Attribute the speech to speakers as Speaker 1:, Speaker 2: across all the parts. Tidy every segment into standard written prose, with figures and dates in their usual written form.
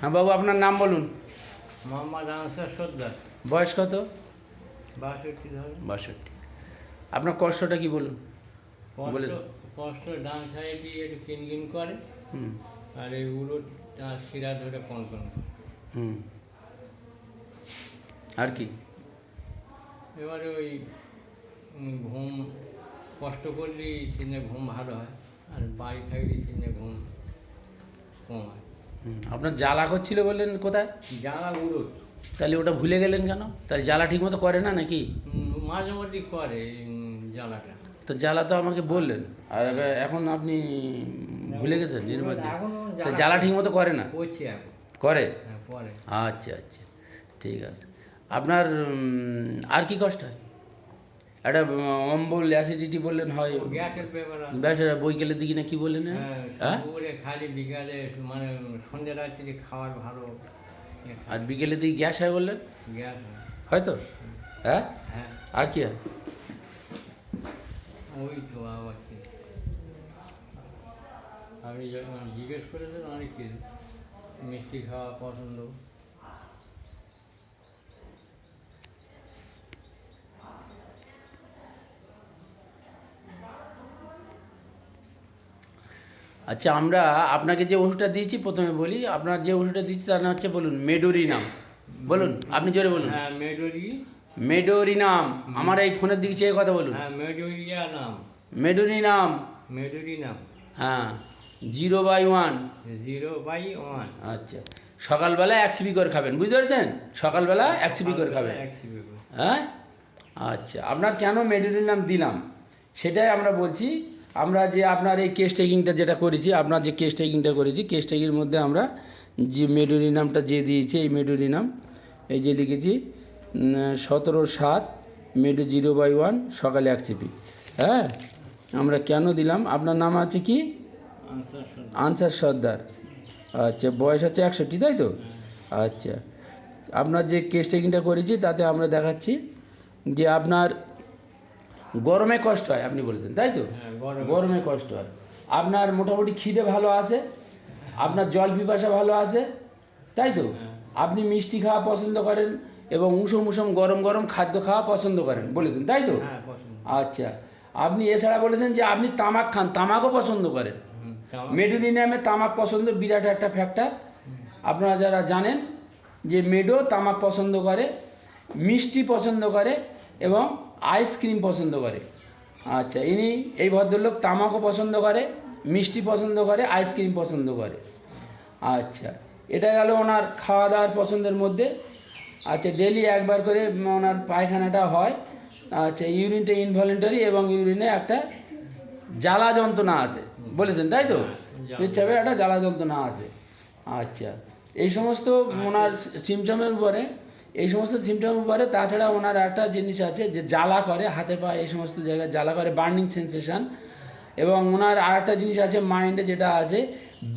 Speaker 1: হ্যাঁ বাবু, আপনার নাম বলুন।
Speaker 2: মোহাম্মদ আনসার সর্দার।
Speaker 1: বয়স কত?
Speaker 2: 62 ধরে।
Speaker 1: 62। আপনার কষ্টটা কি বলুন? বলে
Speaker 2: কষ্ট ডান সাইডে একটু কিনকিন করে,
Speaker 1: হুম
Speaker 2: আর এইগুলো তার শিরা ধরে কনকন করে।
Speaker 1: হুম আর কি?
Speaker 2: এবারে ওই ঘুম কষ্ট করলে চিনে ঘুম ভালো হয়, আর বাড়ি থাকলে চিনে ঘুম কম হয়।
Speaker 1: আপনার জ্বালা করছিল বললেন, কোথায়?
Speaker 2: জ্বালা উড়ো
Speaker 1: তাহলে ওটা ভুলে গেলেন কেন? তাহলে জ্বালা ঠিক মতো করে না নাকি?
Speaker 2: মাঝে মধ্যে করে জ্বালাটা।
Speaker 1: তো জ্বালা তো আমাকে বললেন, আর এখন আপনি ভুলে গেছেন নির্বাচন। জ্বালা ঠিক মতো করে না?
Speaker 2: করছে এখন।
Speaker 1: করে?
Speaker 2: হ্যাঁ, পরে।
Speaker 1: আচ্ছা আচ্ছা, ঠিক আছে। আপনার আর কি কষ্ট হয়? একটা অম্বল অ্যাসিডিটি বললেন হয়,
Speaker 2: গ্যাসের পেপার
Speaker 1: ব্যাস বৈকালের দিকে না কি বললেন? হ্যাঁ,
Speaker 2: দুপুরে খালি বিকালে মানে সন্ধ্যে রাত্রি খাওয়ার ভালো।
Speaker 1: আর বিকেলের দিকে গ্যাস হয় বললেন,
Speaker 2: গ্যাস
Speaker 1: হয়তো? হ্যাঁ,
Speaker 2: হ্যাঁ,
Speaker 1: আর কি হয়?
Speaker 2: ওই তো আবার কি আপনি যখন জিজ্ঞেস করেছেন অনেক কিছু, মিষ্টি খাওয়া পছন্দ।
Speaker 1: আচ্ছা, আমরা আপনাকে যে ওষুধটা দিয়েছি, প্রথমে বলি, আপনার যে ওষুধটা দিয়েছি তার নাম হচ্ছে, বলুন, মেডোরিনাম। বলুন, আপনি জোরে বলুন।
Speaker 2: হ্যাঁ,
Speaker 1: মেডোরিনাম। আমার এই ফোনের দিকে চেয়ে কথা বলুন।
Speaker 2: হ্যাঁ, মেডোরিনাম।
Speaker 1: মেডোরিনাম।
Speaker 2: মেডোরিনাম।
Speaker 1: হ্যাঁ, 0/1।
Speaker 2: 0/1।
Speaker 1: আচ্ছা, সকালবেলা 1 সিপি করে খাবেন, বুঝতে পারছেন? সকালবেলা 1 সিপি করে খাবেন। হ্যাঁ, আচ্ছা। আপনার কেন মেডোরিনাম দিলাম সেটাই আমরা বলছি। আমরা যে আপনার এই কেস টেকিংটা যেটা করেছি, আপনার যে কেস টেকিংটা করেছি, কেস টেকিংয়ের মধ্যে আমরা যে মেডোরিনামটা যে দিয়েছি, এই মেডোরিনাম এই যে লিখেছি 17/7 মেডো 0/1 সকালে 1 সিপি। হ্যাঁ, আমরা কেন দিলাম? আপনার নাম আছে কি? আনসার সর্দার। আচ্ছা, বয়স হচ্ছে 61, তাই তো? আচ্ছা, আপনার যে কেস টেকিংটা করেছি তাতে আমরা দেখাচ্ছি যে আপনার গরমে কষ্ট হয়, আপনি বলেছেন, তাই তো? গরমে কষ্ট হয়। আপনার মোটামুটি খিদে ভালো আছে, আপনার জল পিপাসা ভালো আছে, তাই তো? আপনি মিষ্টি খাওয়া পছন্দ করেন এবং উষম উষম গরম গরম খাদ্য খাওয়া পছন্দ করেন বলেছেন, তাই তো? আচ্ছা, আপনি এছাড়া বলেছেন যে আপনি তামাক খান, তামাকও পছন্দ করেন। মেডোরিনামে তামাক পছন্দ বিরাট একটা ফ্যাক্টর। আপনারা যারা জানেন যে মেডো তামাক পছন্দ করে, মিষ্টি পছন্দ করে এবং আইসক্রিম পছন্দ করে। আচ্ছা, এই ভদ্রলোক তামাকও পছন্দ করে, মিষ্টি পছন্দ করে, আইসক্রিম পছন্দ করে। আচ্ছা, এটা গেল ওনার খাওয়া দাওয়ার পছন্দের মধ্যে। আচ্ছা, ডেলি একবার করে ওনার পায়খানাটা হয়। আচ্ছা, ইউরিনটা ইনভলেন্টারি এবং ইউরিনে একটা জ্বালা যন্ত্রণা আছে বলেছেন, তাই তো? পেচ্ছাপে একটা জ্বালা যন্ত্রণা আছে। আচ্ছা, এই সমস্ত ওনার সিমটমের উপরে, তাছাড়া ওনার একটা জিনিস আছে যে জ্বালা করে হাতে পায়ে, এই সমস্ত জায়গায় জ্বালা করে, বার্নিং সেন্সেশন। এবং ওনার আর একটা জিনিস আছে মাইন্ডে, যেটা আছে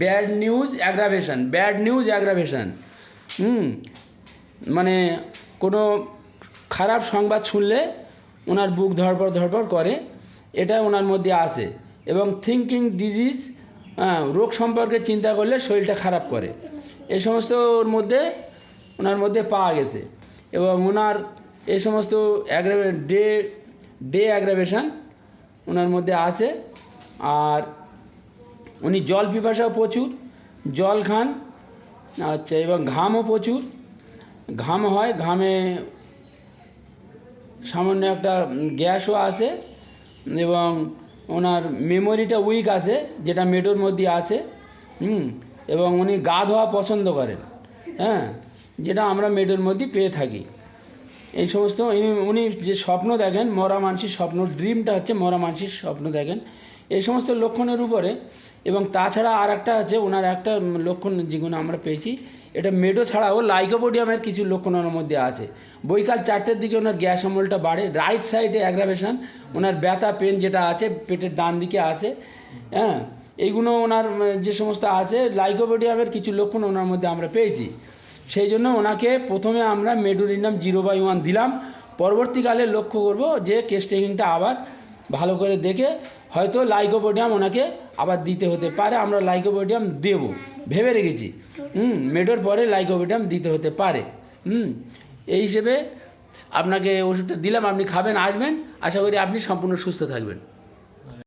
Speaker 1: ব্যাড নিউজ অ্যাগ্রাভেশন। মানে কোনো খারাপ সংবাদ শুনলে ওনার বুক ধড়পড় করে, এটা ওনার মধ্যে আছে। এবং থিঙ্কিং ডিজিজ, রোগ সম্পর্কে চিন্তা করলে শরীরটা খারাপ করে, এই সমস্ত ওনার মধ্যে পাওয়া গেছে। এবং ওনার এই সমস্ত ডে অ্যাগ্রাভেশন ওনার মধ্যে আছে। আর উনি জল পিপাসাও প্রচুর, জল খান। আচ্ছা, এবং ঘামও প্রচুর, ঘাম হয়, ঘামে সামান্য একটা গ্যাসও আছে। এবং ওনার মেমোরিটা উইক আছে, যেটা মেডোর মধ্যে আছে। এবং উনি গা ধোয়া পছন্দ করেন, হ্যাঁ, যেটা আমরা মেডোর মধ্যে পেয়ে থাকি। এই সমস্ত উনি যে স্বপ্ন দেখেন, মরা মানসির স্বপ্ন, ড্রিমটা হচ্ছে মরা মানসির স্বপ্ন দেখেন, এই সমস্ত লক্ষণের উপরে। এবং তাছাড়া আর একটা আছে, ওনার একটা লক্ষণ যেগুলো আমরা পেয়েছি, এটা মেডো ছাড়াও লাইকোপোডিয়ামের কিছু লক্ষণ ওনার মধ্যে আছে। বৈকাল 4টের দিকে ওনার গ্যাস অম্বলটা বাড়ে, রাইট সাইডে অ্যাগ্রাভেশন, ওনার ব্যথা পেন যেটা আছে পেটের ডান দিকে আছে। হ্যাঁ, এইগুলো ওনার যে সমস্ত আছে লাইকোপোডিয়ামের কিছু লক্ষণ ওনার মধ্যে আমরা পেয়েছি। সেই জন্য ওনাকে প্রথমে আমরা মেডোরিনাম 0/1 দিলাম। পরবর্তীকালে লক্ষ্য করব যে কেস টেকিংটা আবার ভালো করে দেখে হয়তো লাইকোপোডিয়াম ওনাকে আবার দিতে হতে পারে, আমরা লাইকোপোডিয়াম দেব। ভেবে রেখেছি মেডোর পরে লাইকোভিটাম দিতে হতে পারে। এই হিসেবে আপনাকে ওষুধটা দিলাম, আপনি খাবেন, আসবেন, আশা করি আপনি সম্পূর্ণ সুস্থ থাকবেন।